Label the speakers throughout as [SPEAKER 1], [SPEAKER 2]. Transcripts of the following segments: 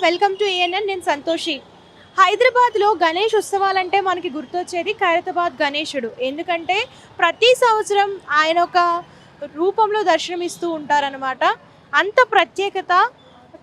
[SPEAKER 1] Welcome to ANN. నేను సంతోషి. హైదరాబాద్లో గణేష్ ఉత్సవాలంటే మనకి గుర్తొచ్చేది ఖైరతాబాద్ గణేశుడు. ఎందుకంటే ప్రతి సంవత్సరం ఆయన ఒక రూపంలో దర్శనమిస్తూ ఉంటారనమాట. అంత ప్రత్యేకత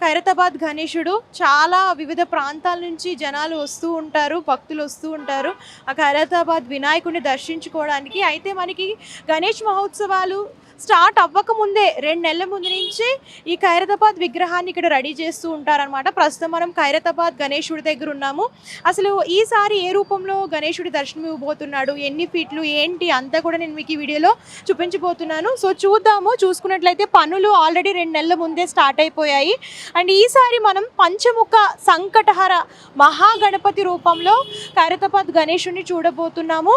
[SPEAKER 1] ఖైరతాబాద్ గణేశుడు. చాలా వివిధ ప్రాంతాల నుంచి జనాలు వస్తూ ఉంటారు, భక్తులు వస్తూ ఉంటారు ఆ ఖైరతాబాద్ వినాయకుడిని దర్శించుకోవడానికి. అయితే మనకి గణేష్ మహోత్సవాలు స్టార్ట్ అవ్వకముందే 2 నెలల ముందు నుంచి ఈ ఖైరతాబాద్ విగ్రహాన్ని ఇక్కడ రెడీ చేస్తూ ఉంటారనమాట. ప్రస్తుతం మనం ఖైరతాబాద్ గణేశుడి దగ్గర ఉన్నాము. అసలు ఈసారి ఏ రూపంలో గణేశుడి దర్శనం ఇవ్వబోతున్నాడు, ఎన్ని ఫీట్లు ఏంటి అంతా కూడా నేను మీకు ఈ వీడియోలో చూపించబోతున్నాను. సో చూద్దాము. చూసుకున్నట్లయితే పనులు ఆల్రెడీ 2 నెలల ముందే స్టార్ట్ అయిపోయాయి. అండ్ ఈసారి మనం పంచముఖ సంకటహర మహాగణపతి రూపంలో ఖైరతాబాద్ గణేశుడిని చూడబోతున్నాము.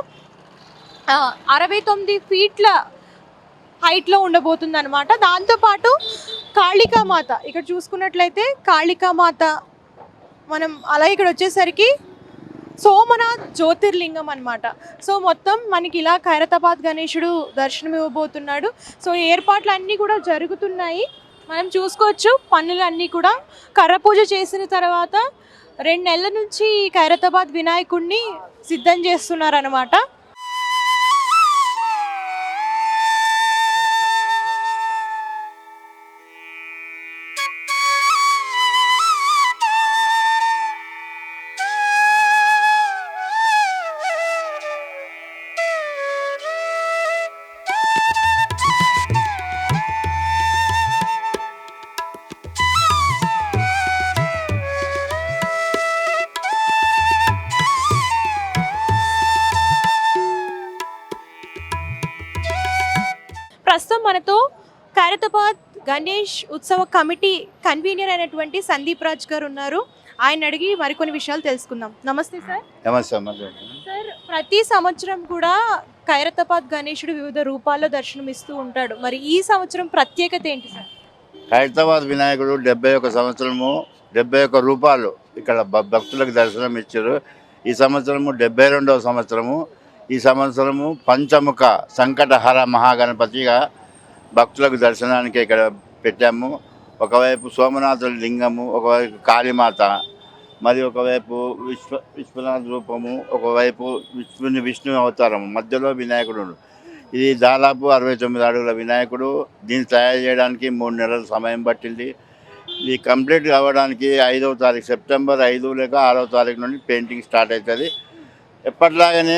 [SPEAKER 1] 69 ఫీట్ల హైట్లో ఉండబోతుంది అనమాట. దాంతోపాటు కాళికామాత ఇక్కడ చూసుకున్నట్లయితే కాళికామాత మనం అలాగే ఇక్కడ వచ్చేసరికి సోమనాథ్ జ్యోతిర్లింగం అనమాట. సో మొత్తం మనకి ఇలా ఖైరతాబాద్ గణేశుడు దర్శనం ఇవ్వబోతున్నాడు. సో ఏర్పాట్లు అన్నీ కూడా జరుగుతున్నాయి. మనం చూసుకోవచ్చు పనులన్నీ కూడా. కర్ర పూజ చేసిన తర్వాత 2 నెలల నుంచి ఖైరతాబాద్ వినాయకుడిని సిద్ధం చేస్తున్నారనమాట. ప్రస్తుతం మనతో ఖైరతాబాద్ గణేష్ ఉత్సవ కమిటీ కన్వీనర్ అయినటువంటి సందీప్ రాజ్ గారు ఉన్నారు. ఆయన అడిగి మరికొన్ని విషయాలు తెలుసుకుందాం. నమస్తే సార్. సార్, ప్రతి సంవత్సరం కూడా ఖైరతాబాద్ గణేశుడు వివిధ రూపాల్లో దర్శనమిస్తూ ఉంటాడు. మరి ఈ సంవత్సరం ప్రత్యేకత ఏంటి సార్?
[SPEAKER 2] ఖైరతాబాద్ వినాయకుడు 71 సంవత్సరము 71 రూపాయలు ఇక్కడ భక్తులకు దర్శనం ఇచ్చారు. ఈ సంవత్సరము 72వ సంవత్సరము. ఈ సంవత్సరము పంచముఖ సంకటహర మహాగణపతిగా భక్తులకు దర్శనానికి ఇక్కడ పెట్టాము. ఒకవైపు సోమనాథుల లింగము, ఒకవైపు కాళీమాత, మరి ఒకవైపు విశ్వనాథ రూపము, ఒకవైపు విష్ణు అవతారము, మధ్యలో వినాయకుడు. ఇది దాదాపు 69 అడుగుల వినాయకుడు. దీన్ని తయారు చేయడానికి 3 నెలల సమయం పట్టింది. ఇది కంప్లీట్ కావడానికి 5వ తారీఖు సెప్టెంబర్ 5 లేక 6వ తారీఖు నుండి పెయింటింగ్ స్టార్ట్ అవుతుంది. ఎప్పటిలాగానే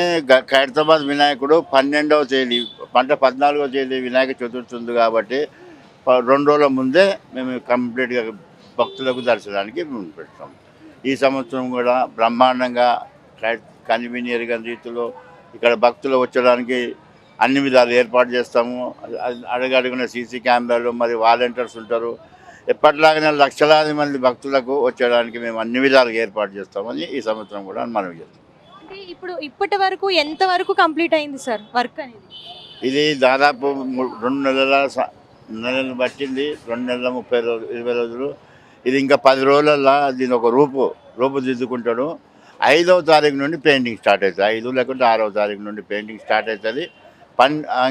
[SPEAKER 2] ఖైరతాబాద్ వినాయకుడు 12వ తేదీ అంటే 14వ తేదీ వినాయక చతుర్థి ఉంది కాబట్టి 2 రోజుల ముందే మేము కంప్లీట్గా భక్తులకు దర్శనానికి పెడతాం. ఈ సంవత్సరం కూడా బ్రహ్మాండంగా కన్వీనియర్గా రీతిలో ఇక్కడ భక్తులు వచ్చడానికి అన్ని విధాలు ఏర్పాటు చేస్తాము. అడుగడుగున సీసీ కెమెరాలు, మరి వాలంటీర్స్ ఉంటారు. ఎప్పటిలాగానే లక్షలాది మంది భక్తులకు వచ్చేయడానికి మేము అన్ని విధాలుగా ఏర్పాటు చేస్తామని ఈ సంవత్సరం కూడా మనవి చేస్తాం.
[SPEAKER 1] ఇప్పటి వరకు ఎంత వరకు కంప్లీట్ అయింది సార్ వర్క్ అనేది?
[SPEAKER 2] ఇది దాదాపు 2 నెలలు పట్టింది. 2 నెలల 20 రోజులు. ఇది ఇంకా 10 రోజులల్లో దీని ఒక రూపుదిద్దుకుంటాడు. 5వ తారీఖు నుండి పెయింటింగ్ స్టార్ట్ అవుతుంది. 5 లేకుంటే 6వ తారీఖు నుండి పెయింటింగ్ స్టార్ట్ అవుతుంది.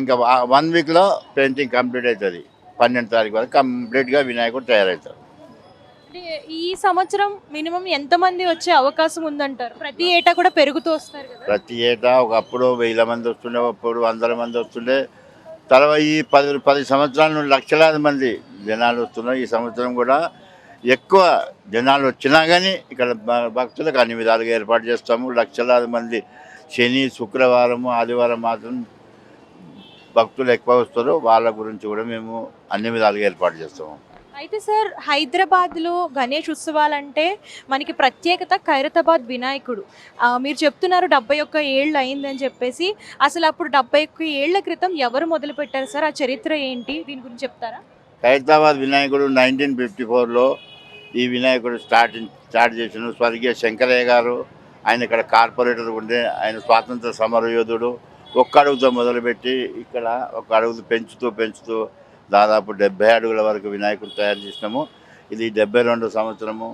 [SPEAKER 2] ఇంకా 1 వీక్లో పెయింటింగ్ కంప్లీట్ అవుతుంది. 12వ తారీఖు వరకు కంప్లీట్గా వినాయకుడు తయారవుతాడు.
[SPEAKER 1] ఈ సంవత్సరం మినిమం ఎంతమంది వచ్చే అవకాశం ఉందంటారు? ప్రతి ఏటా కూడా పెరుగుతూ వస్తారు కదా?
[SPEAKER 2] ప్రతి ఏటా ఒకప్పుడు 1000 మంది వస్తుండే, అప్పుడు 100 మంది వస్తుండే. తర్వాత ఈ 10 సంవత్సరాల నుండి లక్షలాది మంది జనాలు వస్తున్నారు. ఈ సంవత్సరం కూడా ఎక్కువ జనాలు వచ్చినా కానీ ఇక్కడ భక్తులకు అన్ని విధాలుగా ఏర్పాటు చేస్తాము. లక్షలాది మంది శని, శుక్రవారము, ఆదివారం మాత్రం భక్తులు ఎక్కువ వస్తారు. వాళ్ళ గురించి కూడా మేము అన్ని విధాలుగా ఏర్పాటు చేస్తాము.
[SPEAKER 1] అయితే సార్, హైదరాబాద్లో గణేష్ ఉత్సవాలంటే మనకి ప్రత్యేకత ఖైరతాబాద్ వినాయకుడు. మీరు చెప్తున్నారు 71 ఏళ్ళు అయిందని చెప్పేసి. అసలు అప్పుడు 71 ఏళ్ల క్రితం ఎవరు మొదలుపెట్టారు సార్? ఆ చరిత్ర ఏంటి? దీని గురించి చెప్తారా?
[SPEAKER 2] ఖైరతాబాద్ వినాయకుడు 1954లో ఈ వినాయకుడు స్టార్ట్ చేసిన స్వర్గీయ శంకరయ్య గారు. ఆయన ఇక్కడ కార్పొరేటర్ ఉండే. ఆయన స్వాతంత్ర సమరయోధుడు. ఒక్క అడుగుతో మొదలుపెట్టి ఇక్కడ ఒక అడుగు పెంచుతూ దాదాపు 70 అడుగుల వరకు వినాయకుడు తయారు చేసినాము. ఇది 72వ సంవత్సరము.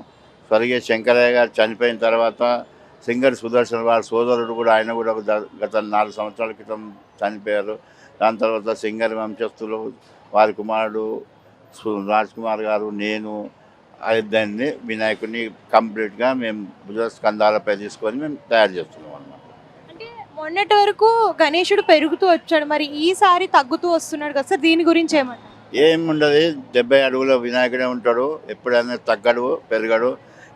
[SPEAKER 2] స్వర్గీయ శంకరయ్య గారు చనిపోయిన తర్వాత సింగర్ సుదర్శన్ వారి సోదరుడు కూడా, ఆయన కూడా గత 4 సంవత్సరాల క్రితం చనిపోయారు. దాని తర్వాత సింగర్ వంశస్థులు, వారి కుమారుడు రాజ్ కుమార్ గారు, నేను, దాన్ని వినాయకుడిని కంప్లీట్గా మేము భుజ స్కంధాలపై తీసుకొని మేము తయారు చేస్తున్నాం అన్నమాట.
[SPEAKER 1] అంటే మొన్నటి వరకు గణేశుడు పెరుగుతూ వచ్చాడు, మరి ఈసారి తగ్గుతూ వస్తున్నాడు కదా సార్, దీని గురించి ఏమంటారు?
[SPEAKER 2] ఏముండదు, 70 అడుగుల వినాయకుడే ఉంటాడు, ఎప్పుడైనా తగ్గడు పెరగడు.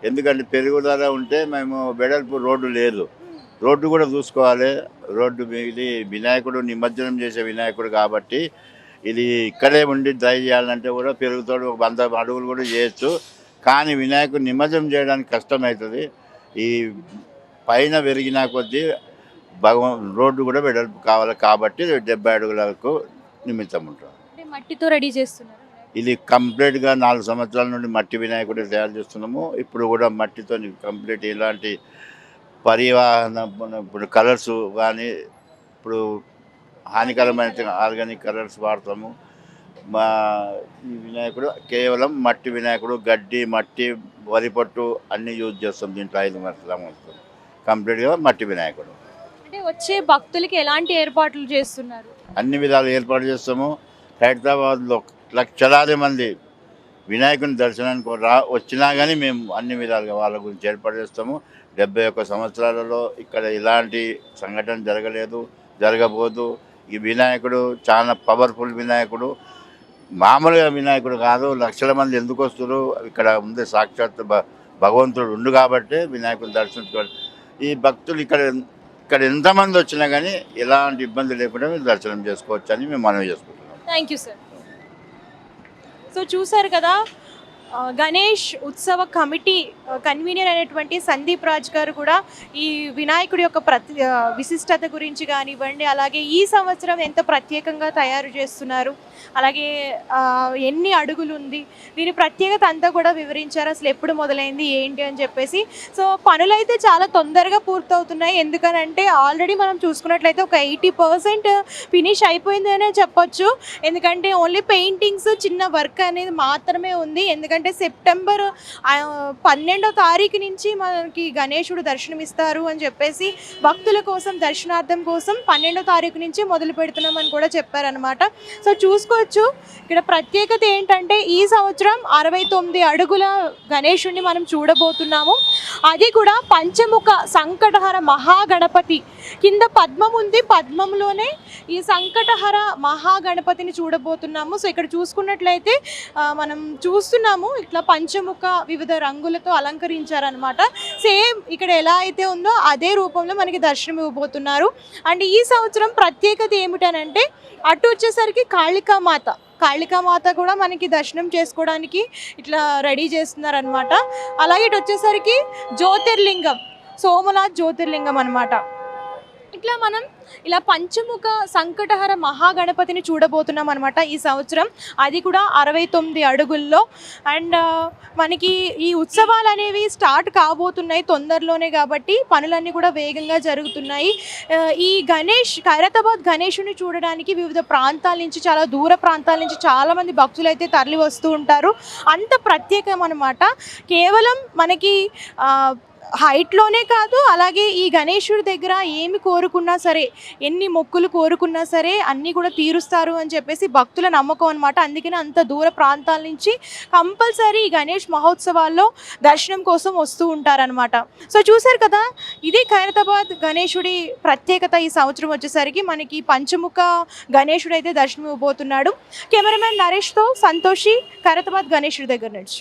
[SPEAKER 2] ఎందుకంటే పెరుగుదల ఉంటే మేము వెడల్పు రోడ్డు లేదు, రోడ్డు కూడా చూసుకోవాలి. రోడ్డు ఇది వినాయకుడు నిమజ్జనం చేసే వినాయకుడు కాబట్టి ఇది ఇక్కడే ఉండి డ్రై చేయాలంటే కూడా పెరుగుతాడు, 100 అడుగులు కూడా చేయొచ్చు. కానీ వినాయకుడు నిమజ్జనం చేయడానికి కష్టమవుతుంది. ఈ పైన పెరిగిన కొద్దీ రోడ్డు కూడా వెడల్పు కావాలి కాబట్టి 70 అడుగులకు నిమిత్తం ఉంటుంది.
[SPEAKER 1] అంటే మట్టితో రెడీ చేస్తున్నారు.
[SPEAKER 2] ఇది కంప్లీట్గా 4 సంవత్సరాల నుండి మట్టి వినాయకుడు తయారు చేస్తున్నాము. ఇప్పుడు కూడా మట్టితో కంప్లీట్ ఇలాంటి పరివాహన ఇప్పుడు కలర్స్ కానీ ఇప్పుడు హానికరమైన ఆర్గానిక్ కలర్స్ వాడతాము. మా ఈ వినాయకుడు కేవలం మట్టి వినాయకుడు, గడ్డి మట్టి వరి పొట్టు అన్నీ యూజ్ చేస్తాం దీంట్లో. 5 సంవత్సరాలు వస్తుంది కంప్లీట్గా మట్టి వినాయకుడు.
[SPEAKER 1] అంటే వచ్చే భక్తులకి ఎలాంటి ఏర్పాట్లు చేస్తున్నారు?
[SPEAKER 2] అన్ని విధాలు ఏర్పాటు చేస్తాము. హైదరాబాద్లో లక్షలాది మంది వినాయకుని దర్శనానికి వచ్చినా కానీ మేము అన్ని విధాలుగా వాళ్ళ గురించి ఏర్పాటు చేస్తాము. 71 సంవత్సరాలలో ఇక్కడ ఇలాంటి సంఘటన జరగలేదు, జరగబోదు. ఈ వినాయకుడు చాలా పవర్ఫుల్ వినాయకుడు, మామూలుగా వినాయకుడు కాదు. లక్షల మంది ఎందుకు వస్తారు, ఇక్కడ ఉంది సాక్షాత్ భగవంతుడు ఉండు కాబట్టి వినాయకుడు దర్శించుకోవాలి. ఈ భక్తులు ఇక్కడ ఎంతమంది వచ్చినా కానీ ఎలాంటి ఇబ్బంది లేకుండా మీరు దర్శనం చేసుకోవచ్చు అని మేము మనవి చేసుకుంటున్నాం.
[SPEAKER 1] Thank you sir. సో చూసారు కదా, గణేష్ ఉత్సవ కమిటీ కన్వీనర్ అయినటువంటి సందీప్ రాజ్ గారు కూడా ఈ వినాయకుడి యొక్క విశిష్టత గురించి కానివ్వండి, అలాగే ఈ సంవత్సరం ఎంత ప్రత్యేకంగా తయారు చేస్తున్నారు, అలాగే ఎన్ని అడుగులు ఉంది, దీని ప్రత్యేకత అంతా కూడా వివరించారు. అసలు ఎప్పుడు మొదలైంది ఏంటి అని చెప్పేసి. సో పనులైతే చాలా తొందరగా పూర్తవుతున్నాయి. ఎందుకనంటే ఆల్రెడీ మనం చూసుకున్నట్లయితే ఒక 80% ఫినిష్ అయిపోయింది అనే చెప్పొచ్చు. ఎందుకంటే ఓన్లీ పెయింటింగ్స్, చిన్న వర్క్ అనేది మాత్రమే ఉంది. ఎందుకంటే సెప్టెంబర్ 12వ తారీఖు నుంచి మనకి గణేశుడు దర్శనమిస్తారు అని చెప్పేసి భక్తుల కోసం దర్శనార్థం కోసం 12వ తారీఖు నుంచి మొదలు పెడుతున్నామని కూడా చెప్పారనమాట. సో చూసుకోవచ్చు ఇక్కడ ప్రత్యేకత ఏంటంటే ఈ సంవత్సరం 69 అడుగుల గణేశుడిని మనం చూడబోతున్నాము. అది కూడా పంచముఖ సంకటహర మహాగణపతి కింద పద్మం ఉంది, పద్మంలోనే ఈ సంకటహర మహాగణపతిని చూడబోతున్నాము. సో ఇక్కడ చూసుకున్నట్లయితే మనం చూస్తున్నాము ఇట్లా పంచముఖ వివిధ రంగులతో అలంకరించారనమాట. సేమ్ ఇక్కడ ఎలా అయితే ఉందో అదే రూపంలో మనకి దర్శనం ఇవ్వబోతున్నారు. అండ్ ఈ సంవత్సరం ప్రత్యేకత ఏమిటనంటే అటు వచ్చేసరికి కాళికామాత కూడా మనకి దర్శనం చేసుకోవడానికి ఇట్లా రెడీ చేస్తున్నారనమాట. అలాగే ఇటు వచ్చేసరికి జ్యోతిర్లింగం, సోమనాథ్ జ్యోతిర్లింగం అనమాట. ఇట్లా మనం ఇలా పంచముఖ సంకటహర మహాగణపతిని చూడబోతున్నాం అనమాట ఈ సంవత్సరం. అది కూడా 69 అడుగుల్లో. అండ్ మనకి ఈ ఉత్సవాలు అనేవి స్టార్ట్ కాబోతున్నాయి తొందరలోనే కాబట్టి పనులన్నీ కూడా వేగంగా జరుగుతున్నాయి. ఈ ఖైరతాబాద్ గణేశుని చూడడానికి వివిధ ప్రాంతాల నుంచి, చాలా దూర ప్రాంతాల నుంచి చాలామంది భక్తులు అయితే తరలి వస్తూ ఉంటారు. అంత ప్రత్యేకం అనమాట. కేవలం మనకి హైట్లోనే కాదు, అలాగే ఈ గణేశుడి దగ్గర ఏమి కోరుకున్నా సరే, ఎన్ని మొక్కులు కోరుకున్నా సరే అన్నీ కూడా తీరుస్తారు అని చెప్పేసి భక్తుల నమ్మకం అనమాట. అందుకని అంత దూర ప్రాంతాల నుంచి కంపల్సరీ ఈ గణేష్ మహోత్సవాల్లో దర్శనం కోసం వస్తూ ఉంటారనమాట. సో చూసారు కదా, ఇది ఖైరతాబాద్ గణేశుడి ప్రత్యేకత. ఈ సంవత్సరం వచ్చేసరికి మనకి పంచముఖ గణేశుడు అయితే దర్శనం ఇవ్వబోతున్నాడు. కెమెరామెన్ నరేష్తో సంతోషి, ఖైరతాబాద్ గణేశుడి దగ్గర నుంచి.